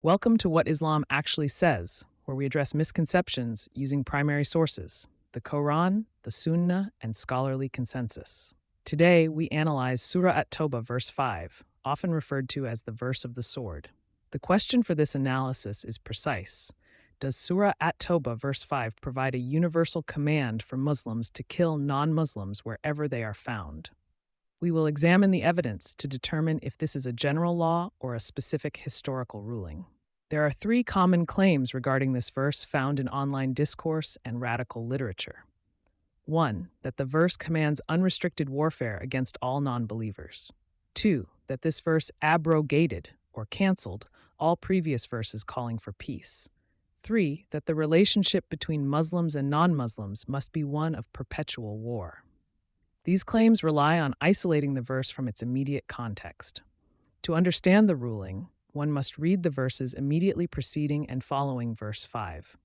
Welcome to What Islam Actually Says, where we address misconceptions using primary sources, the Qur'an, the Sunnah, and scholarly consensus. Today, we analyze Surah At-Tawbah, verse 5, often referred to as the verse of the sword. The question for this analysis is precise. Does Surah At-Tawbah, verse 5, provide a universal command for Muslims to kill non-Muslims wherever they are found? We will examine the evidence to determine if this is a general law or a specific historical ruling. There are three common claims regarding this verse found in online discourse and radical literature. 1. That the verse commands unrestricted warfare against all non-believers. 2. That this verse abrogated, or canceled, all previous verses calling for peace. 3. That the relationship between Muslims and non-Muslims must be one of perpetual war. These claims rely on isolating the verse from its immediate context. To understand the ruling, one must read the verses immediately preceding and following verse 5.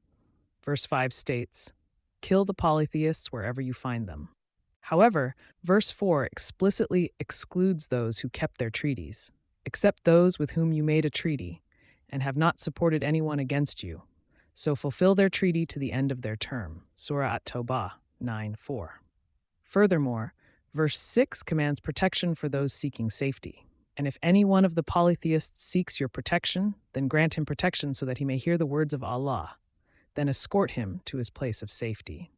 Verse 5 states, "Kill the polytheists wherever you find them." However, verse 4 explicitly excludes those who kept their treaties, except those with whom you made a treaty, and have not supported anyone against you. So fulfill their treaty to the end of their term. Surah At-Tawbah 9:4. Furthermore, verse 6 commands protection for those seeking safety. And if any one of the polytheists seeks your protection, then grant him protection so that he may hear the words of Allah. Then escort him to his place of safety.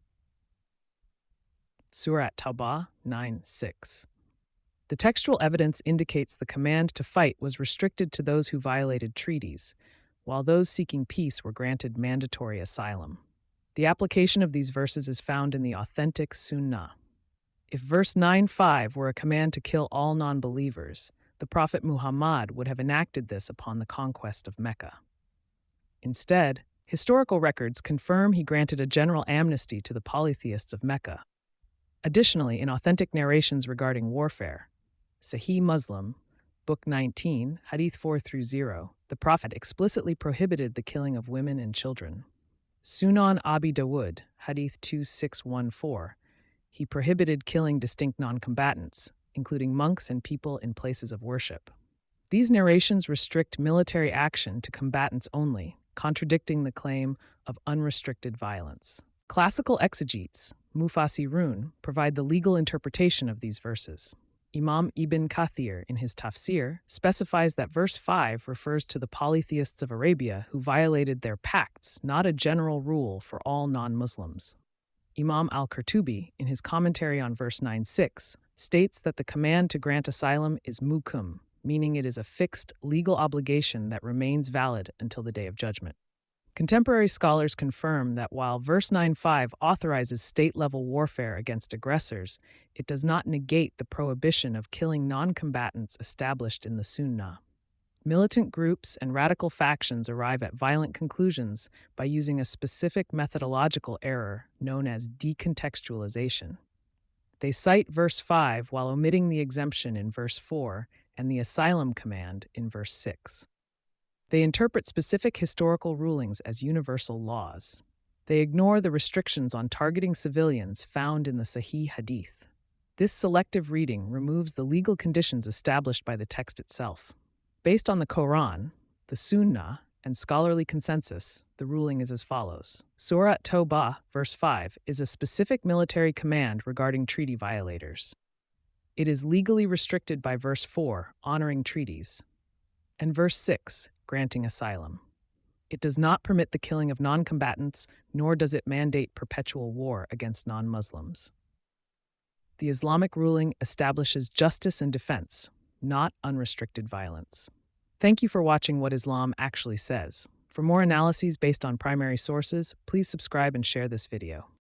Surah At-Tawbah 9:6. The textual evidence indicates the command to fight was restricted to those who violated treaties, while those seeking peace were granted mandatory asylum. The application of these verses is found in the authentic Sunnah. If verse 9:5 were a command to kill all non-believers, the Prophet Muhammad would have enacted this upon the conquest of Mecca. Instead, historical records confirm he granted a general amnesty to the polytheists of Mecca. Additionally, in authentic narrations regarding warfare, Sahih Muslim, Book 19, Hadith 4-0, the Prophet explicitly prohibited the killing of women and children. Sunan Abi Dawud, Hadith 2614, he prohibited killing distinct non-combatants, including monks and people in places of worship. These narrations restrict military action to combatants only, contradicting the claim of unrestricted violence. Classical exegetes, Mufassirun, provide the legal interpretation of these verses. Imam Ibn Kathir, in his Tafsir, specifies that verse 5 refers to the polytheists of Arabia who violated their pacts, not a general rule for all non-Muslims. Imam Al-Qurtubi, in his commentary on verse 9:6, states that the command to grant asylum is mukum, meaning it is a fixed legal obligation that remains valid until the day of judgment. Contemporary scholars confirm that while verse 9:5 authorizes state-level warfare against aggressors, it does not negate the prohibition of killing non-combatants established in the Sunnah. Militant groups and radical factions arrive at violent conclusions by using a specific methodological error known as decontextualization. They cite verse 5 while omitting the exemption in verse 4 and the asylum command in verse 6. They interpret specific historical rulings as universal laws. They ignore the restrictions on targeting civilians found in the Sahih Hadith. This selective reading removes the legal conditions established by the text itself. Based on the Qur'an, the Sunnah, and scholarly consensus, the ruling is as follows. Surah At-Tawbah, verse 5, is a specific military command regarding treaty violators. It is legally restricted by verse 4, honoring treaties, and verse 6, granting asylum. It does not permit the killing of non-combatants, nor does it mandate perpetual war against non-Muslims. The Islamic ruling establishes justice and defense, not unrestricted violence. Thank you for watching What Islam Actually Says. For more analyses based on primary sources, please subscribe and share this video.